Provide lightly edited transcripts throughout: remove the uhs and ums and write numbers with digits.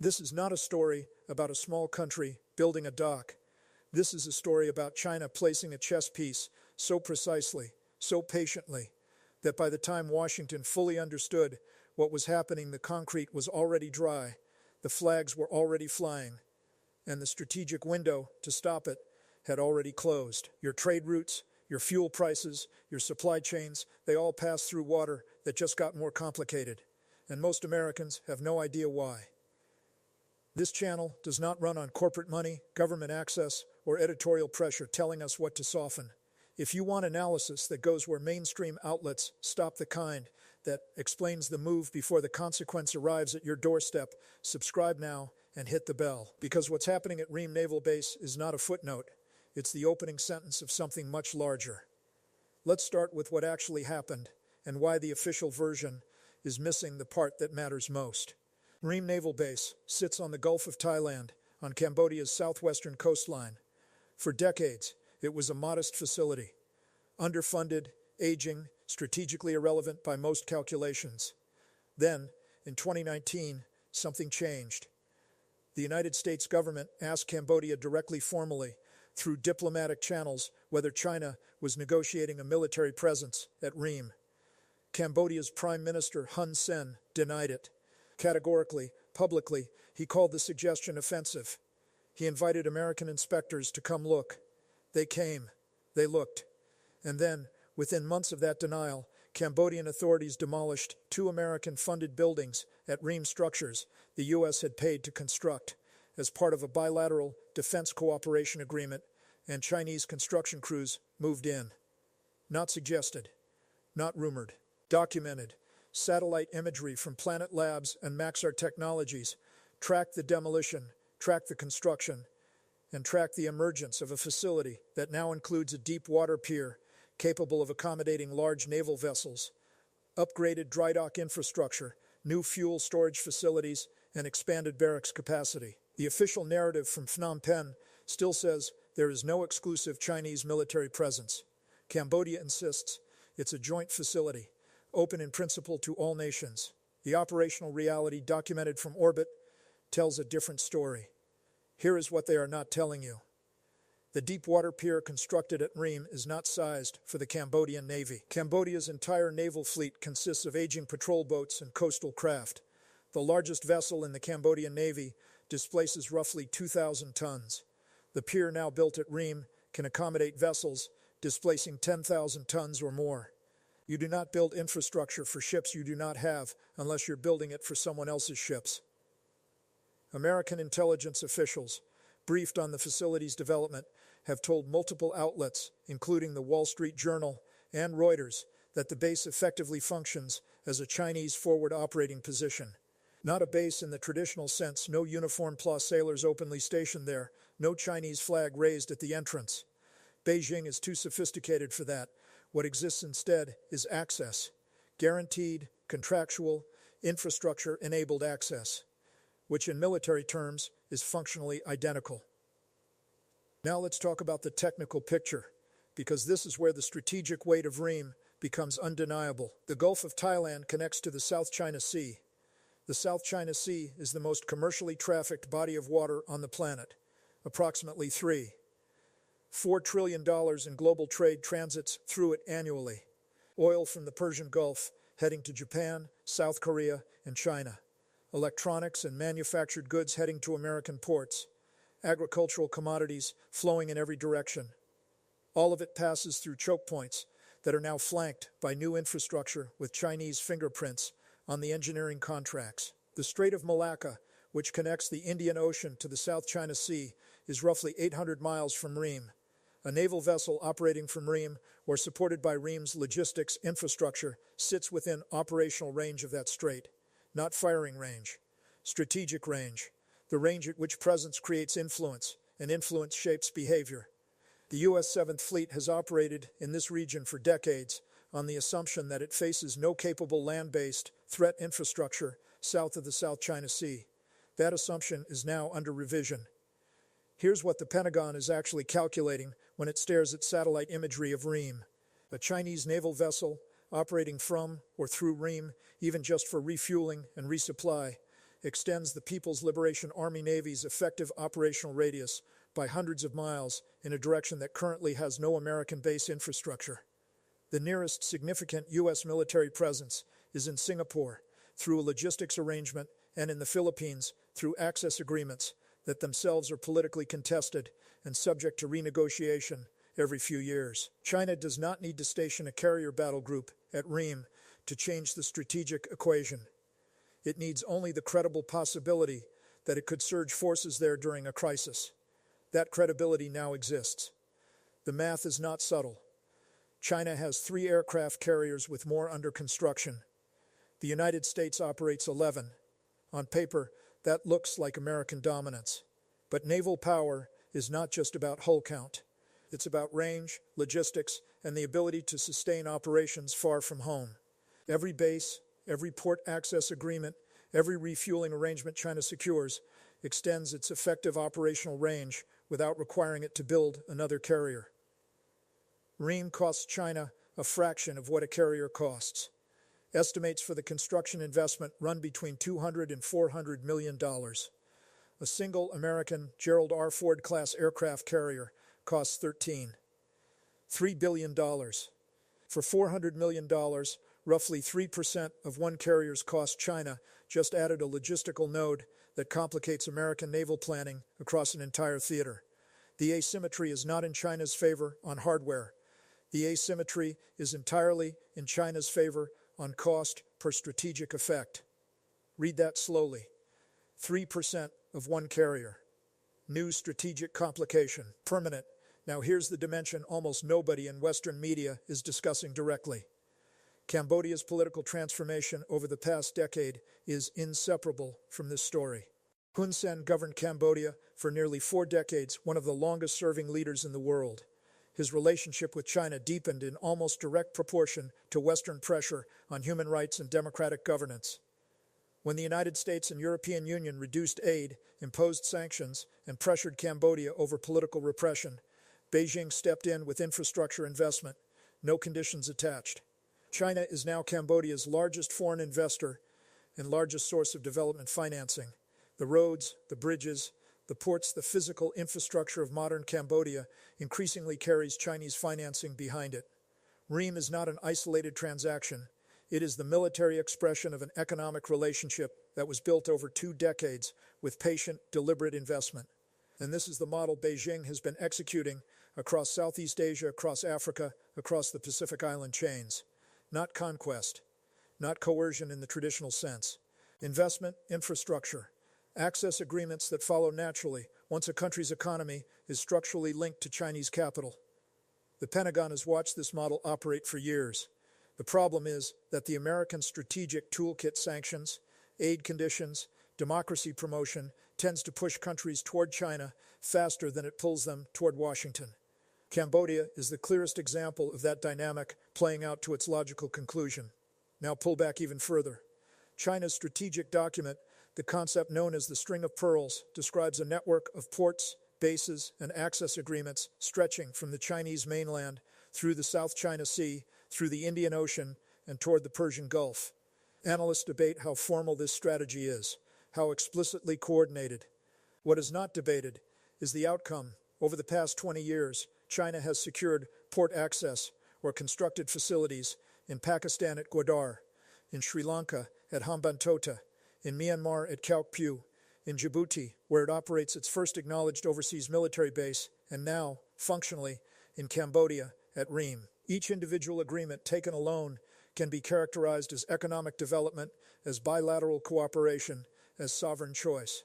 This is not a story about a small country building a dock. This is a story about China placing a chess piece so precisely, so patiently, that by the time Washington fully understood what was happening, the concrete was already dry, the flags were already flying, and the strategic window to stop it had already closed. Your trade routes, your fuel prices, your supply chains, they all pass through water that just got more complicated, and most Americans have no idea why. This channel does not run on corporate money, government access, or editorial pressure telling us what to soften. If you want analysis that goes where mainstream outlets stop, the kind that explains the move before the consequence arrives at your doorstep, subscribe now and hit the bell. Because what's happening at Ream Naval Base is not a footnote. It's the opening sentence of something much larger. Let's start with what actually happened and why the official version is missing the part that matters most. Ream Naval Base sits on the Gulf of Thailand, on Cambodia's southwestern coastline. For decades, it was a modest facility, underfunded, aging, strategically irrelevant by most calculations. Then, in 2019, something changed. The United States government asked Cambodia directly, formally, through diplomatic channels, whether China was negotiating a military presence at Ream. Cambodia's Prime Minister Hun Sen denied it. Categorically, publicly, he called the suggestion offensive. He invited American inspectors to come look. They came. They looked. And then, within months of that denial, Cambodian authorities demolished 2 American-funded buildings at Ream structures the U.S. had paid to construct as part of a bilateral defense cooperation agreement, and Chinese construction crews moved in. Not suggested. Not rumored. Documented. Satellite imagery from Planet Labs and Maxar Technologies tracked the demolition, tracked the construction, and tracked the emergence of a facility that now includes a deep water pier capable of accommodating large naval vessels, upgraded dry dock infrastructure, new fuel storage facilities, and expanded barracks capacity. The official narrative from Phnom Penh still says there is no exclusive Chinese military presence. Cambodia insists it's a joint facility, open in principle to all nations. The operational reality documented from orbit tells a different story. Here is what they are not telling you. The deep water pier constructed at Ream is not sized for the Cambodian Navy. Cambodia's entire naval fleet consists of aging patrol boats and coastal craft. The largest vessel in the Cambodian Navy displaces roughly 2,000 tons. The pier now built at Ream can accommodate vessels displacing 10,000 tons or more. You do not build infrastructure for ships you do not have unless you're building it for someone else's ships. American intelligence officials, briefed on the facility's development, have told multiple outlets, including the Wall Street Journal and Reuters, that the base effectively functions as a Chinese forward operating position. Not a base in the traditional sense, no uniformed plus sailors openly stationed there, no Chinese flag raised at the entrance. Beijing is too sophisticated for that. What exists instead is access, guaranteed, contractual, infrastructure-enabled access, which in military terms is functionally identical. Now let's talk about the technical picture, because this is where the strategic weight of Ream becomes undeniable. The Gulf of Thailand connects to the South China Sea. The South China Sea is the most commercially trafficked body of water on the planet, approximately $4 trillion in global trade transits through it annually. Oil from the Persian Gulf heading to Japan, South Korea, and China. Electronics and manufactured goods heading to American ports. Agricultural commodities flowing in every direction. All of it passes through choke points that are now flanked by new infrastructure with Chinese fingerprints on the engineering contracts. The Strait of Malacca, which connects the Indian Ocean to the South China Sea, is roughly 800 miles from Ream. A naval vessel operating from Ream or supported by Ream's logistics infrastructure sits within operational range of that strait. Not firing range, strategic range, the range at which presence creates influence, and influence shapes behavior. The U.S. 7th Fleet has operated in this region for decades on the assumption that it faces no capable land-based threat infrastructure south of the South China Sea. That assumption is now under revision. Here's what the Pentagon is actually calculating when it stares at satellite imagery of Ream. A Chinese naval vessel operating from or through Ream, even just for refueling and resupply, extends the People's Liberation Army Navy's effective operational radius by hundreds of miles in a direction that currently has no American base infrastructure. The nearest significant U.S. military presence is in Singapore through a logistics arrangement and in the Philippines through access agreements that themselves are politically contested and subject to renegotiation every few years. China does not need to station a carrier battle group at Ream to change the strategic equation. It needs only the credible possibility that it could surge forces there during a crisis. That credibility now exists. The math is not subtle. China has 3 aircraft carriers with more under construction. The United States operates 11. On paper, that looks like American dominance. But naval power is not just about hull count. It's about range, logistics, and the ability to sustain operations far from home. Every base, every port access agreement, every refueling arrangement China secures extends its effective operational range without requiring it to build another carrier. Ream costs China a fraction of what a carrier costs. Estimates for the construction investment run between $200 and $400 million. A single American Gerald R. Ford-class aircraft carrier costs $3 billion. For $400 million, roughly 3% of one carrier's cost, China just added a logistical node that complicates American naval planning across an entire theater. The asymmetry is not in China's favor on hardware. The asymmetry is entirely in China's favor on cost per strategic effect. Read that slowly. 3% of one carrier. New strategic complication. Permanent. Now here's the dimension almost nobody in Western media is discussing directly. Cambodia's political transformation over the past decade is inseparable from this story. Hun Sen governed Cambodia for nearly 4 decades, one of the longest-serving leaders in the world. His relationship with China deepened in almost direct proportion to Western pressure on human rights and democratic governance. When the United States and European Union reduced aid, imposed sanctions, and pressured Cambodia over political repression, Beijing stepped in with infrastructure investment, no conditions attached. China is now Cambodia's largest foreign investor and largest source of development financing. The roads, the bridges, the ports, the physical infrastructure of modern Cambodia increasingly carries Chinese financing behind it. Ream is not an isolated transaction. It is the military expression of an economic relationship that was built over 2 decades with patient, deliberate investment. And this is the model Beijing has been executing across Southeast Asia, across Africa, across the Pacific Island chains. Not conquest, not coercion in the traditional sense. Investment, infrastructure, access agreements that follow naturally once a country's economy is structurally linked to Chinese capital. The Pentagon has watched this model operate for years. The problem is that the American strategic toolkit sanctions, aid conditions, democracy promotion tends to push countries toward China faster than it pulls them toward Washington. Cambodia is the clearest example of that dynamic playing out to its logical conclusion. Now pull back even further. China's strategic document, the concept known as the String of Pearls, describes a network of ports, bases, and access agreements stretching from the Chinese mainland through the South China Sea, through the Indian Ocean, and toward the Persian Gulf. Analysts debate how formal this strategy is, how explicitly coordinated. What is not debated is the outcome. Over the past 20 years, China has secured port access or constructed facilities in Pakistan at Gwadar, in Sri Lanka at Hambantota, in Myanmar at Kyaukphyu, in Djibouti, where it operates its first acknowledged overseas military base, and now, functionally, in Cambodia at Ream. Each individual agreement taken alone can be characterized as economic development, as bilateral cooperation, as sovereign choice.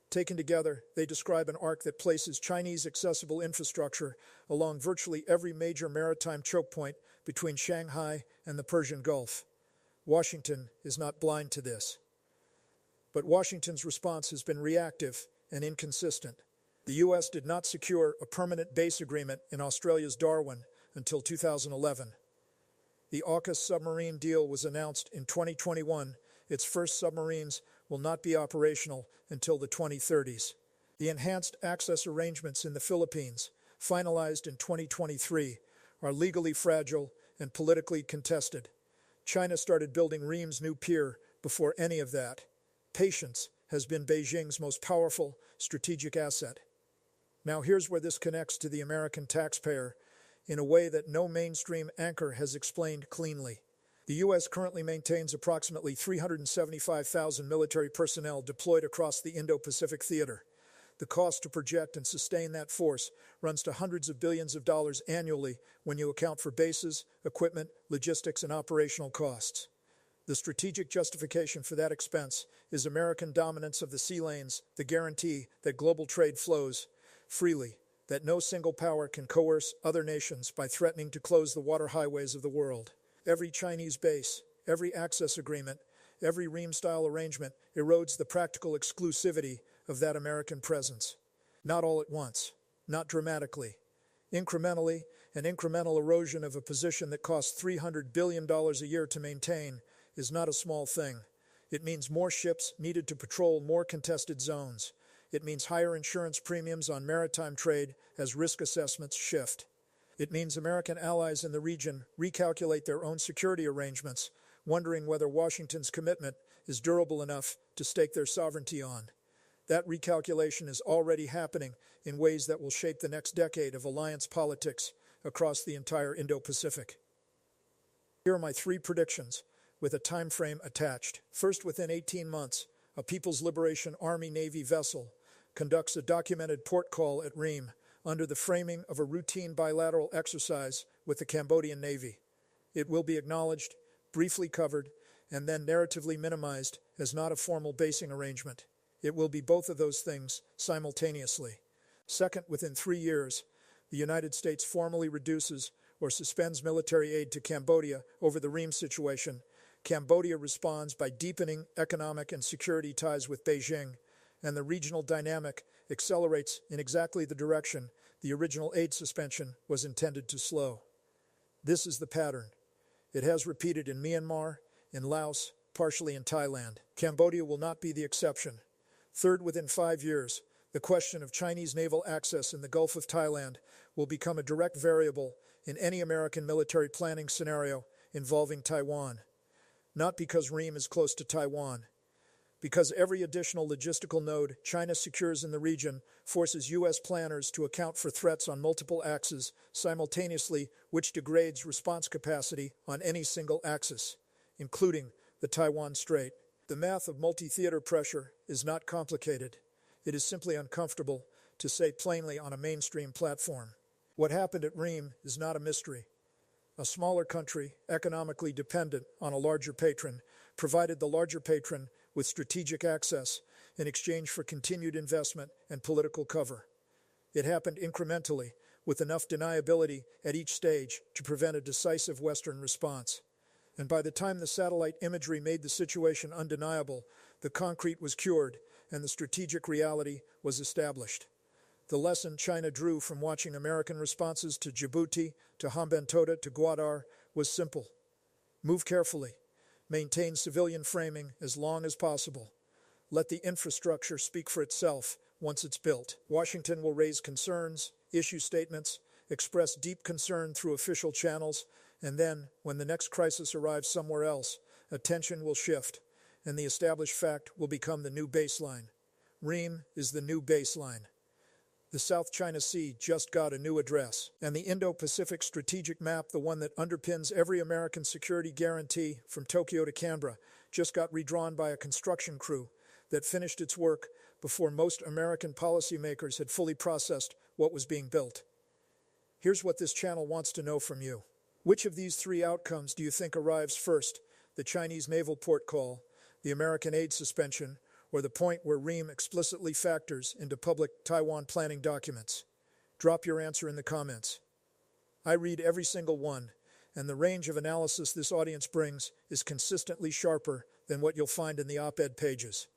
Taken together, they describe an arc that places Chinese accessible infrastructure along virtually every major maritime choke point between Shanghai and the Persian Gulf. Washington is not blind to this. But Washington's response has been reactive and inconsistent. The U.S. did not secure a permanent base agreement in Australia's Darwin until 2011. The AUKUS submarine deal was announced in 2021. Its first submarines will not be operational until the 2030s. The enhanced access arrangements in the Philippines, finalized in 2023, are legally fragile and politically contested. China started building Ream's new pier before any of that. Patience has been Beijing's most powerful strategic asset. Now here's where this connects to the American taxpayer in a way that no mainstream anchor has explained cleanly. The U.S. currently maintains approximately 375,000 military personnel deployed across the Indo-Pacific theater. The cost to project and sustain that force runs to hundreds of billions of dollars annually when you account for bases, equipment, logistics, and operational costs. The strategic justification for that expense is American dominance of the sea lanes, the guarantee that global trade flows freely, that no single power can coerce other nations by threatening to close the water highways of the world. Every Chinese base, every access agreement, every Ream-style arrangement erodes the practical exclusivity of that American presence. Not all at once, not dramatically. Incrementally, an incremental erosion of a position that costs $300 billion a year to maintain is not a small thing. It means more ships needed to patrol more contested zones. It means higher insurance premiums on maritime trade as risk assessments shift. It means American allies in the region recalculate their own security arrangements, wondering whether Washington's commitment is durable enough to stake their sovereignty on. That recalculation is already happening in ways that will shape the next decade of alliance politics across the entire Indo-Pacific. Here are my 3 predictions, with a time frame attached. First, within 18 months, a People's Liberation Army Navy vessel conducts a documented port call at Ream under the framing of a routine bilateral exercise with the Cambodian Navy. It will be acknowledged, briefly covered, and then narratively minimized as not a formal basing arrangement. It will be both of those things simultaneously. Second, within 3 years, the United States formally reduces or suspends military aid to Cambodia over the Ream situation. Cambodia responds by deepening economic and security ties with Beijing, and the regional dynamic accelerates in exactly the direction the original aid suspension was intended to slow. This is the pattern. It has repeated in Myanmar, in Laos, partially in Thailand. Cambodia will not be the exception. Third, within 5 years, the question of Chinese naval access in the Gulf of Thailand will become a direct variable in any American military planning scenario involving Taiwan. Not because Ream is close to Taiwan, because every additional logistical node China secures in the region forces U.S. planners to account for threats on multiple axes simultaneously, which degrades response capacity on any single axis, including the Taiwan Strait. The math of multi-theater pressure is not complicated. It is simply uncomfortable to say plainly on a mainstream platform. What happened at Ream is not a mystery. A smaller country, economically dependent on a larger patron, provided the larger patron with strategic access in exchange for continued investment and political cover. It happened incrementally, with enough deniability at each stage to prevent a decisive Western response. And by the time the satellite imagery made the situation undeniable, the concrete was cured and the strategic reality was established. The lesson China drew from watching American responses to Djibouti, to Hambantota, to Gwadar was simple. Move carefully. Maintain civilian framing as long as possible. Let the infrastructure speak for itself once it's built. Washington will raise concerns, issue statements, express deep concern through official channels, and then, when the next crisis arrives somewhere else, attention will shift, and the established fact will become the new baseline. Ream is the new baseline. The South China Sea just got a new address, and the Indo-Pacific strategic map, the one that underpins every American security guarantee from Tokyo to Canberra, just got redrawn by a construction crew that finished its work before most American policymakers had fully processed what was being built. Here's what this channel wants to know from you. Which of these 3 outcomes do you think arrives first? The Chinese naval port call, the American aid suspension, or the point where Ream explicitly factors into public Taiwan planning documents? Drop your answer in the comments. I read every single one, and the range of analysis this audience brings is consistently sharper than what you'll find in the op-ed pages.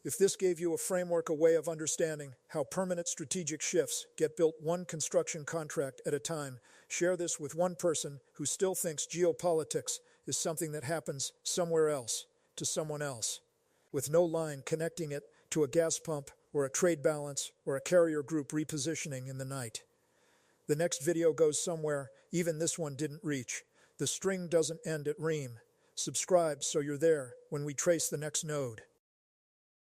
If this gave you a framework, a way of understanding how permanent strategic shifts get built one construction contract at a time, share this with one person who still thinks geopolitics is something that happens somewhere else, to someone else, with no line connecting it to a gas pump or a trade balance or a carrier group repositioning in the night. The next video goes somewhere even this one didn't reach. The string doesn't end at Ream. Subscribe so you're there when we trace the next node.